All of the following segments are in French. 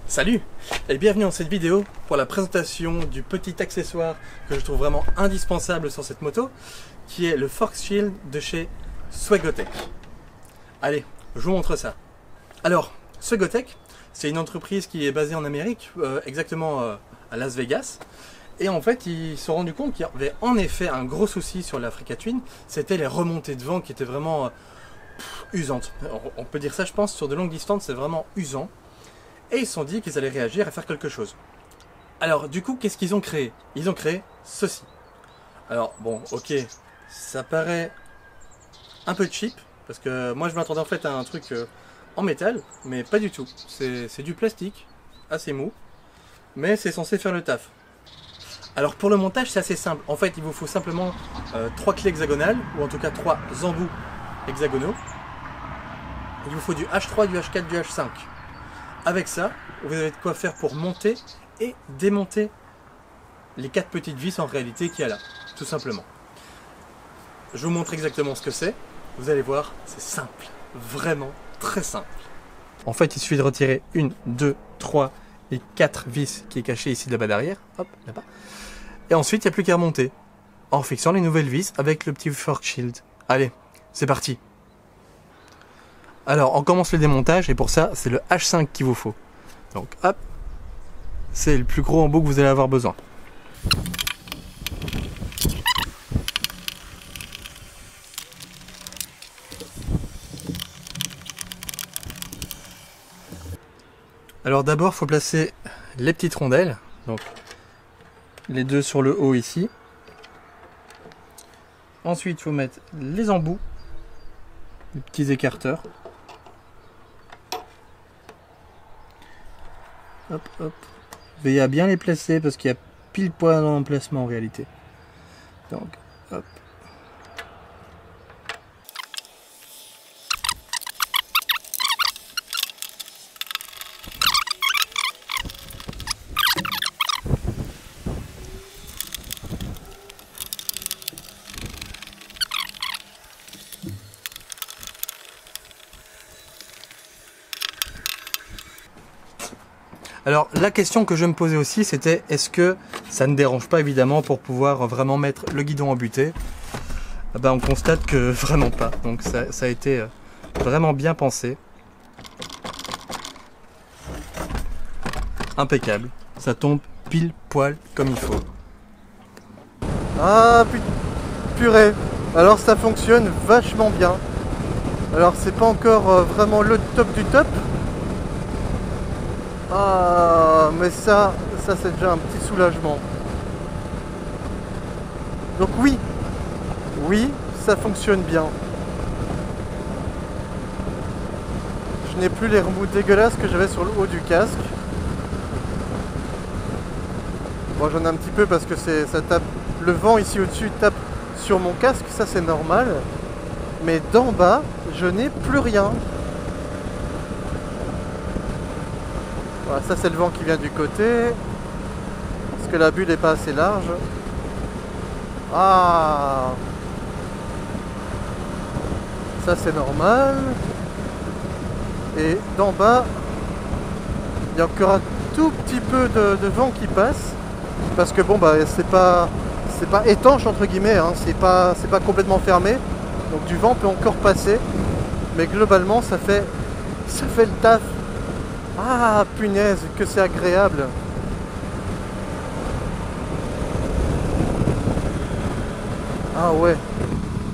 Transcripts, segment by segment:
Salut et bienvenue dans cette vidéo pour la présentation du petit accessoire que je trouve vraiment indispensable sur cette moto, qui est le Force Shield de chez Swegotech. Allez, je vous montre ça. Alors, Swegotech, c'est une entreprise qui est basée en Amérique, exactement à Las Vegas. Et en fait, ils se sont rendus compte qu'il y avait en effet un gros souci sur l'Africa Twin, c'était les remontées de vent qui étaient vraiment usantes. On peut dire ça, je pense, sur de longues distances, c'est vraiment usant. Et ils se sont dit qu'ils allaient réagir et faire quelque chose. Alors du coup, qu'est-ce qu'ils ont créé? Ils ont créé ceci. Alors bon, ok, ça paraît un peu cheap, parce que moi je m'attendais en fait à un truc en métal, mais pas du tout. C'est du plastique, assez mou, mais c'est censé faire le taf. Alors pour le montage, c'est assez simple. En fait, il vous faut simplement 3 clés hexagonales, ou en tout cas 3 embouts hexagonaux. Il vous faut du H3, du H4, du H5. Avec ça, vous avez de quoi faire pour monter et démonter les 4 petites vis en réalité qu'il y a là, tout simplement. Je vous montre exactement ce que c'est. Vous allez voir, c'est simple, vraiment très simple. En fait, il suffit de retirer 1, 2, 3 et 4 vis qui est cachée ici là-bas derrière. Hop, là-bas. Et ensuite, il n'y a plus qu'à remonter en fixant les nouvelles vis avec le petit Force Shield. Allez, c'est parti. Alors, on commence le démontage et pour ça, c'est le H5 qu'il vous faut. Donc, hop, c'est le plus gros embout que vous allez avoir besoin. Alors d'abord, il faut placer les petites rondelles, donc les deux sur le haut ici. Ensuite, il faut mettre les embouts, les petits écarteurs. Hop, hop. Veillez à bien les placer parce qu'il y a pile poil dans l'emplacement en réalité. Donc, hop. Alors la question que je me posais aussi, c'était est-ce que ça ne dérange pas évidemment pour pouvoir vraiment mettre le guidon en butée? Ben, on constate que vraiment pas, donc ça a été vraiment bien pensé. Impeccable, ça tombe pile poil comme il faut. Ah purée, alors ça fonctionne vachement bien. Alors c'est pas encore vraiment le top du top. Ah mais ça c'est déjà un petit soulagement. Donc oui, ça fonctionne bien. Je n'ai plus les remous dégueulasses que j'avais sur le haut du casque. Bon, j'en ai un petit peu parce que ça tape, le vent ici au-dessus tape sur mon casque, ça c'est normal. Mais d'en bas, je n'ai plus rien. Voilà, ça c'est le vent qui vient du côté. Parce que la bulle n'est pas assez large. Ah, ça c'est normal. Et d'en bas, il y a encore un tout petit peu de vent qui passe. Parce que bon bah c'est pas étanche entre guillemets, hein, c'est pas complètement fermé. Donc du vent peut encore passer. Mais globalement ça fait le taf. Ah punaise, que c'est agréable. Ah ouais,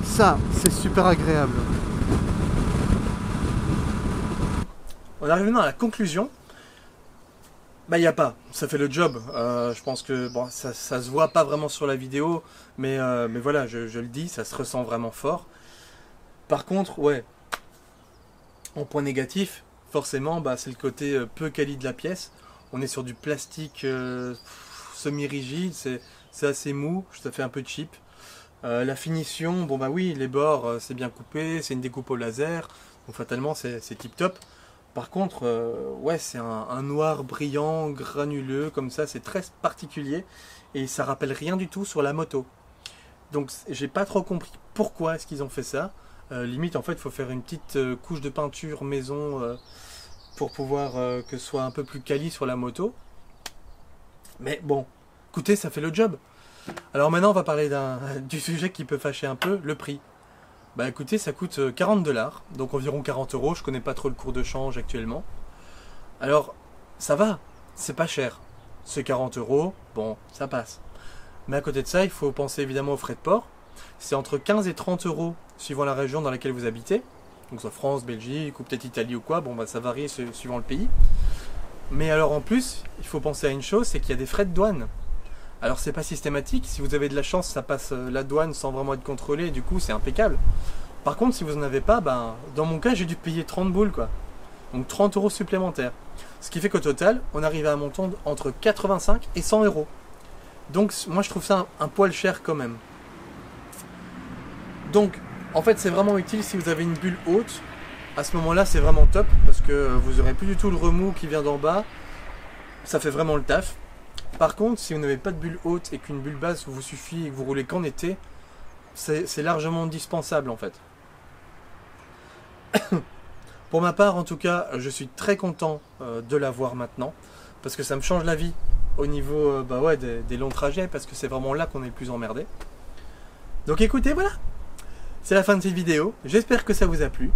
ça c'est super agréable. On arrive maintenant à la conclusion. Bah, il n'y a pas, ça fait le job. Je pense que bon, ça se voit pas vraiment sur la vidéo, mais voilà, je le dis, ça se ressent vraiment fort. Par contre, ouais, en point négatif, forcément, bah, c'est le côté peu quali de la pièce. On est sur du plastique semi-rigide, c'est assez mou, ça fait un peu cheap. La finition, bon bah oui, les bords, c'est bien coupé, c'est une découpe au laser, donc fatalement c'est tip top. Par contre, ouais, c'est un noir brillant, granuleux, comme ça, c'est très particulier, et ça rappelle rien du tout sur la moto. Donc j'ai pas trop compris pourquoi est-ce qu'ils ont fait ça. Limite, en fait, il faut faire une petite couche de peinture maison pour pouvoir que ce soit un peu plus quali sur la moto. Mais bon, écoutez, ça fait le job. Alors maintenant, on va parler du sujet qui peut fâcher un peu, le prix. Bah écoutez, ça coûte 40$, donc environ 40€. Je connais pas trop le cours de change actuellement. Alors, ça va, c'est pas cher. C'est 40€, bon, ça passe. Mais à côté de ça, il faut penser évidemment aux frais de port. C'est entre 15 et 30€ suivant la région dans laquelle vous habitez. Donc soit France, Belgique ou peut-être Italie ou quoi, bon bah ça varie suivant le pays. Mais alors en plus, il faut penser à une chose, c'est qu'il y a des frais de douane. Alors c'est pas systématique, si vous avez de la chance, ça passe la douane sans vraiment être contrôlé, du coup c'est impeccable. Par contre, si vous n'en avez pas, ben, dans mon cas j'ai dû payer 30 boules quoi. Donc 30€ supplémentaires. Ce qui fait qu'au total, on arrive à un montant entre 85 et 100€. Donc moi je trouve ça un poil cher quand même. Donc en fait c'est vraiment utile si vous avez une bulle haute. À ce moment-là c'est vraiment top parce que vous n'aurez plus du tout le remous qui vient d'en bas. Ça fait vraiment le taf. Par contre, si vous n'avez pas de bulle haute et qu'une bulle basse vous suffit et que vous roulez qu'en été, c'est largement indispensable en fait. Pour ma part, en tout cas, je suis très content de l'avoir maintenant parce que ça me change la vie au niveau bah ouais, des longs trajets parce que c'est vraiment là qu'on est le plus emmerdé. Donc écoutez, voilà, c'est la fin de cette vidéo. J'espère que ça vous a plu.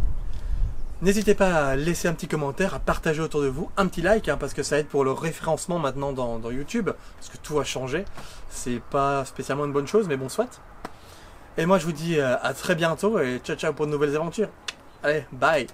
N'hésitez pas à laisser un petit commentaire, à partager autour de vous, un petit like, hein, parce que ça aide pour le référencement maintenant dans YouTube, parce que tout a changé. C'est pas spécialement une bonne chose, mais bon, soit. Et moi, je vous dis à très bientôt, et ciao ciao pour de nouvelles aventures. Allez, bye!